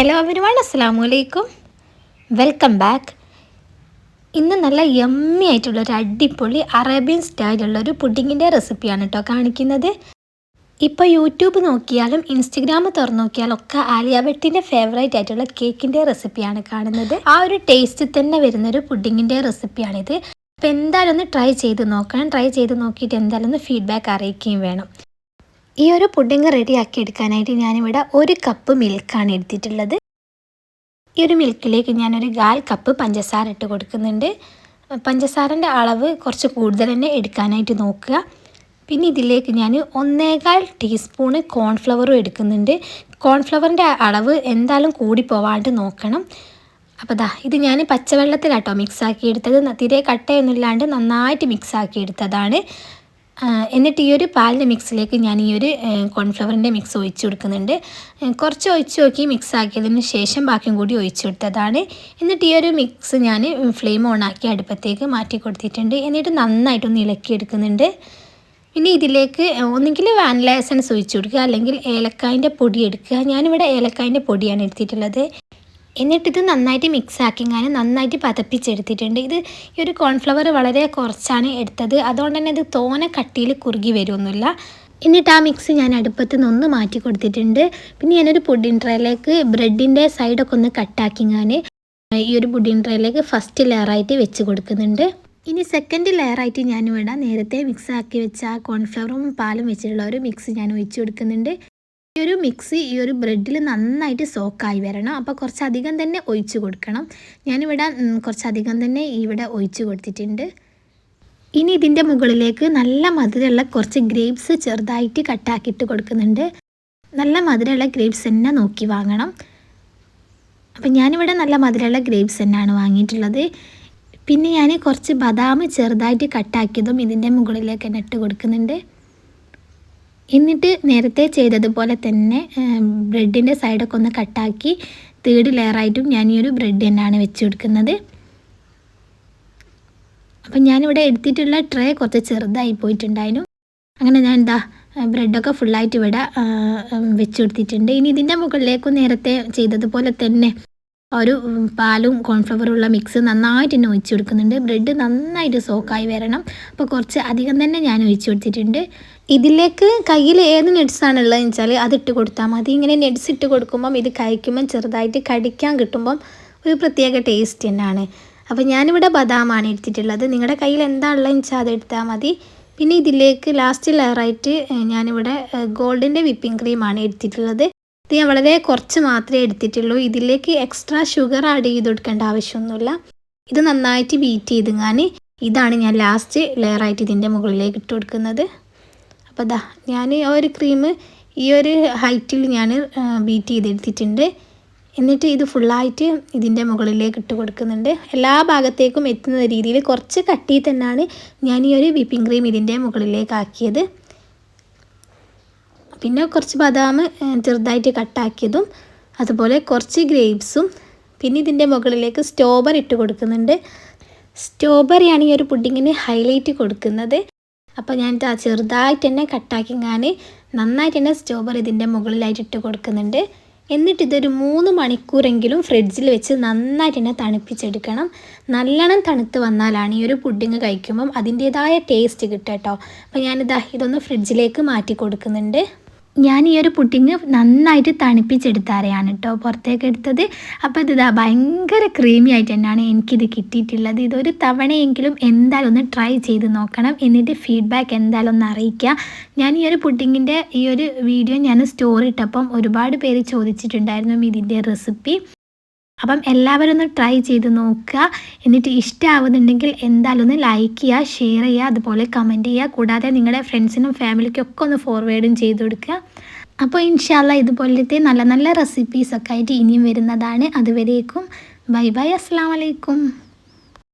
Hello everyone, അസ്സലാമു അലൈക്കും. Welcome back. ഇന്ന് നല്ല യമ്മി ആയിട്ടുള്ളൊരു അടിപൊളി അറേബ്യൻ സ്റ്റൈലുള്ളൊരു പുഡിങ്ങിൻ്റെ റെസിപ്പിയാണ് കേട്ടോ കാണിക്കുന്നത്. ഇപ്പോൾ യൂട്യൂബ് നോക്കിയാലും ഇൻസ്റ്റഗ്രാം തുറന്നു നോക്കിയാലും ഒക്കെ ആലിയ ഭട്ടിൻ്റെ ഫേവറേറ്റ് ആയിട്ടുള്ള കേക്കിൻ്റെ റെസിപ്പിയാണ് കാണുന്നത്. ആ ഒരു ടേസ്റ്റ് തന്നെ വരുന്നൊരു പുഡിങ്ങിൻ്റെ റെസിപ്പിയാണിത്. അപ്പോൾ എന്തായാലും ഒന്ന് ട്രൈ ചെയ്ത് നോക്കണം. ട്രൈ ചെയ്ത് നോക്കിയിട്ട് എന്തായാലും ഒന്ന് ഫീഡ്ബാക്ക് അറിയിക്കുകയും വേണം. ഈ ഒരു പുഡിങ് റെഡിയാക്കി എടുക്കാനായിട്ട് ഞാനിവിടെ 1 കപ്പ് മിൽക്കാണ് എടുത്തിട്ടുള്ളത്. ഈ ഒരു മിൽക്കിലേക്ക് ഞാനൊരു 1/4 കപ്പ് പഞ്ചസാര ഇട്ട് കൊടുക്കുന്നുണ്ട്. പഞ്ചസാരൻ്റെ അളവ് കുറച്ച് കൂടുതൽ തന്നെ എടുക്കാനായിട്ട് നോക്കുക. പിന്നെ ഇതിലേക്ക് ഞാൻ 1/4 ടീസ്പൂണ് കോൺഫ്ലവറും എടുക്കുന്നുണ്ട്. കോൺഫ്ലവറിൻ്റെ അളവ് എന്തായാലും കൂടി പോവാണ്ട് നോക്കണം. അപ്പോൾ ഇത് ഞാൻ പച്ചവെള്ളത്തിലാട്ടോ മിക്സാക്കി എടുത്തത്. തീരെ കട്ടയൊന്നുമില്ലാണ്ട് നന്നായിട്ട് മിക്സാക്കി എടുത്തതാണ്. എന്നിട്ട് ഈ ഒരു പാലിൻ്റെ മിക്സിലേക്ക് ഞാൻ ഈ ഒരു കോൺഫ്ലവറിൻ്റെ മിക്സ് ഒഴിച്ചു കൊടുക്കുന്നുണ്ട്. കുറച്ച് ഒഴിച്ച് നോക്കി മിക്സ് ആക്കിയതിന് ശേഷം ബാക്കിയും കൂടി ഒഴിച്ചു കൊടുത്തതാണ്. എന്നിട്ട് ഈ ഒരു മിക്സ് ഞാൻ ഫ്ലെയിം ഓണാക്കി അടുപ്പത്തേക്ക് മാറ്റി കൊടുത്തിട്ടുണ്ട്. എന്നിട്ട് നന്നായിട്ടൊന്ന് ഇളക്കിയെടുക്കുന്നുണ്ട്. പിന്നെ ഇതിലേക്ക് ഒന്നുകിൽ വാനില എസൻസ് ഒഴിച്ചു കൊടുക്കുക, അല്ലെങ്കിൽ ഏലക്കായൻ്റെ പൊടി എടുക്കുക. ഞാനിവിടെ ഏലക്കായൻ്റെ പൊടിയാണ് എടുത്തിട്ടുള്ളത്. എന്നിട്ടിത് നന്നായിട്ട് മിക്സ് ആക്കിങ്ങാനും നന്നായിട്ട് പതപ്പിച്ചെടുത്തിട്ടുണ്ട്. ഈ ഒരു കോൺഫ്ലവർ വളരെ കുറച്ചാണ് എടുത്തത്, അതുകൊണ്ട് തന്നെ ഇത് തോനെ കട്ടിയിൽ കുറുകി വരുമൊന്നുമില്ല. എന്നിട്ട് ആ മിക്സ് ഞാൻ അടുപ്പത്ത് നിന്ന് മാറ്റി കൊടുത്തിട്ടുണ്ട്. പിന്നെ ഞാനൊരു പുഡിംഗ് ട്രേയിലേക്ക് ബ്രെഡിൻ്റെ സൈഡൊക്കെ ഒന്ന് കട്ടാക്കിങ്ങാൻ ഈ ഒരു പുഡിംഗ് ട്രേയിലേക്ക് ഫസ്റ്റ് ലെയറായിട്ട് വെച്ച് കൊടുക്കുന്നുണ്ട്. ഇനി സെക്കൻഡ് ലെയറായിട്ട് ഞാനിവിടെ നേരത്തെ മിക്സ് ആക്കി വെച്ച കോൺഫ്ലവറും പാലും വെച്ചിട്ടുള്ള ഒരു മിക്സ് ഞാൻ ഒഴിച്ച് കൊടുക്കുന്നുണ്ട്. ഈ ഒരു മിക്സ് ഈ ഒരു ബ്രെഡിൽ നന്നായിട്ട് സോക്കായി വരണം. അപ്പോൾ കുറച്ചധികം തന്നെ ഒഴിച്ച് കൊടുക്കണം. ഞാനിവിടെ കുറച്ചധികം തന്നെ ഇവിടെ ഒഴിച്ച് കൊടുത്തിട്ടുണ്ട്. ഇനി ഇതിൻ്റെ മുകളിലേക്ക് നല്ല മധുരമുള്ള കുറച്ച് ഗ്രേപ്സ് ചെറുതായിട്ട് കട്ടാക്കിയിട്ട് കൊടുക്കുന്നുണ്ട്. നല്ല മധുരമുള്ള ഗ്രേപ്സ് തന്നെ നോക്കി വാങ്ങണം. അപ്പം ഞാനിവിടെ നല്ല മധുരമുള്ള ഗ്രേപ്സ് തന്നെയാണ് വാങ്ങിയിട്ടുള്ളത്. പിന്നെ ഞാൻ കുറച്ച് ബദാം ചെറുതായിട്ട് കട്ടാക്കിയതും ഇതിൻ്റെ മുകളിലേക്ക് തന്നെ ഇട്ട് കൊടുക്കുന്നുണ്ട്. എന്നിട്ട് നേരത്തെ ചെയ്തതുപോലെ തന്നെ ബ്രെഡിൻ്റെ സൈഡൊക്കെ ഒന്ന് കട്ടാക്കി തേർഡ് ലെയറായിട്ടും ഞാൻ ഈ ഒരു ബ്രെഡ് തന്നെയാണ് വെച്ച് കൊടുക്കുന്നത്. അപ്പം ഞാനിവിടെ എടുത്തിട്ടുള്ള ട്രേ കുറച്ച് ചെറുതായി പോയിട്ടുണ്ടായിരുന്നു. അങ്ങനെ ഞാൻ ബ്രെഡൊക്കെ ഫുള്ളായിട്ട് ഇവിടെ വെച്ച് കൊടുത്തിട്ടുണ്ട്. ഇനി ഇതിൻ്റെ മുകളിലേക്ക് നേരത്തെ ചെയ്തതുപോലെ തന്നെ ഒരു പാലും കോൺഫ്ലവറുള്ള മിക്സ് നന്നായിട്ട് തന്നെ ഒഴിച്ച് കൊടുക്കുന്നുണ്ട്. ബ്രെഡ് നന്നായിട്ട് സോക്കായി വരണം. അപ്പോൾ കുറച്ച് അധികം തന്നെ ഞാൻ ഒഴിച്ച് കൊടുത്തിട്ടുണ്ട്. ഇതിലേക്ക് കയ്യിൽ ഏത് നെഡ്സാണ് ഉള്ളതെന്ന് വെച്ചാൽ അതിട്ട് കൊടുത്താൽ മതി. ഇങ്ങനെ നെഡ്സ് ഇട്ട് കൊടുക്കുമ്പം ഇത് കഴിക്കുമ്പം ചെറുതായിട്ട് കടിക്കാൻ കിട്ടുമ്പം ഒരു പ്രത്യേക ടേസ്റ്റ് തന്നെയാണ്. അപ്പോൾ ഞാനിവിടെ ബദാമാണ് എടുത്തിട്ടുള്ളത്. നിങ്ങളുടെ കയ്യിൽ എന്താ ഉള്ളതെന്ന് വെച്ചാൽ അതെടുത്താൽ മതി. പിന്നെ ഇതിലേക്ക് ലാസ്റ്റ് ലെയറായിട്ട് ഞാനിവിടെ ഗോൾഡിൻ്റെ വിപ്പിംഗ് ക്രീമാണ് എടുത്തിട്ടുള്ളത്. ഇത് ഞാൻ വളരെ കുറച്ച് മാത്രമേ എടുത്തിട്ടുള്ളൂ. ഇതിലേക്ക് എക്സ്ട്രാ ഷുഗർ ആഡ് ചെയ്ത് കൊടുക്കേണ്ട ആവശ്യമൊന്നുമില്ല. ഇത് നന്നായിട്ട് ബീറ്റ് ചെയ്തെങ്ങാൻ ഇതാണ് ഞാൻ ലാസ്റ്റ് ലെയറായിട്ട് ഇതിൻ്റെ മുകളിലേക്ക് ഇട്ട് കൊടുക്കുന്നത്. അപ്പോൾ ഞാൻ ഒരു ക്രീം ഈ ഒരു ഹൈറ്റിൽ ഞാൻ ബീറ്റ് ചെയ്തെടുത്തിട്ടുണ്ട്. എന്നിട്ട് ഇത് ഫുള്ളായിട്ട് ഇതിൻ്റെ മുകളിലേക്ക് ഇട്ട് കൊടുക്കുന്നുണ്ട്. എല്ലാ ഭാഗത്തേക്കും എത്തുന്ന രീതിയിൽ കുറച്ച് കട്ടി തന്നെയാണ് ഞാൻ ഈ ഒരു വിപ്പിംഗ് ക്രീം ഇതിൻ്റെ മുകളിലേക്ക് ആക്കിയത്. പിന്നെ കുറച്ച് ബദാം ചെറുതായിട്ട് കട്ടാക്കിയതും അതുപോലെ കുറച്ച് ഗ്രേപ്സും പിന്നെ ഇതിൻ്റെ മുകളിലേക്ക് സ്ട്രോബെറി ഇട്ട് കൊടുക്കുന്നുണ്ട്. സ്ട്രോബെറിയാണ് ഈ ഒരു പുഡിങ്ങിന് ഹൈലൈറ്റ് കൊടുക്കുന്നത്. അപ്പോൾ ഞാൻ ചെറുതായിട്ട് തന്നെ കട്ടാക്കിങ്ങാൻ നന്നായിട്ട് തന്നെ സ്ട്രോബെറി ഇതിൻ്റെ മുകളിലായിട്ട് ഇട്ട് കൊടുക്കുന്നുണ്ട്. എന്നിട്ട് ഇതൊരു 3 മണിക്കൂറെങ്കിലും ഫ്രിഡ്ജിൽ വെച്ച് നന്നായിട്ട് തന്നെ തണുപ്പിച്ചെടുക്കണം. നല്ലോണം തണുത്ത് വന്നാലാണ് ഈ ഒരു പുഡിങ് കഴിക്കുമ്പം അതിൻ്റേതായ ടേസ്റ്റ് കിട്ടുക കേട്ടോ. അപ്പോൾ ഇതൊന്ന് ഫ്രിഡ്ജിലേക്ക് മാറ്റി കൊടുക്കുന്നുണ്ട്. ഞാൻ ഈ ഒരു പുഡിങ് നന്നായിട്ട് തണുപ്പിച്ചെടുത്താരെയാണ് കേട്ടോ പുറത്തേക്ക് എടുത്തത്. അപ്പോൾ ഭയങ്കര ക്രീമി ആയിട്ട് തന്നെയാണ് എനിക്കിത് കിട്ടിയിട്ടുള്ളത്. ഇതൊരു തവണയെങ്കിലും എന്തായാലും ഒന്ന് ട്രൈ ചെയ്ത് നോക്കണം. എന്നിട്ട് ഫീഡ്ബാക്ക് എന്തായാലും ഒന്ന് അറിയിക്കുക. ഞാൻ ഈ ഒരു പുഡിങ്ങിൻ്റെ ഈ ഒരു വീഡിയോ ഞാൻ സ്റ്റോറി ഇട്ടപ്പം ഒരുപാട് പേര് ചോദിച്ചിട്ടുണ്ടായിരുന്നു ഇതിൻ്റെ റെസിപ്പി. അപ്പം എല്ലാവരും ഒന്ന് ട്രൈ ചെയ്ത് നോക്കുക. എന്നിട്ട് ഇഷ്ടമാവുന്നുണ്ടെങ്കിൽ എന്തായാലും ഒന്ന് ലൈക്ക് ചെയ്യുക, ഷെയർ ചെയ്യുക, അതുപോലെ കമൻറ്റ് ചെയ്യുക. കൂടാതെ നിങ്ങളുടെ ഫ്രണ്ട്സിനും ഫാമിലിക്കും ഒക്കെ ഒന്ന് ഫോർവേഡും ചെയ്ത് കൊടുക്കുക. അപ്പോൾ ഇൻഷാ അല്ലാഹ് ഇതുപോലത്തെ നല്ല നല്ല റെസിപ്പീസൊക്കെ ആയിട്ട് ഇനിയും വരുന്നതാണ്. അതുവരേക്കും ബൈ ബൈ, അസ്സലാമു അലൈക്കും.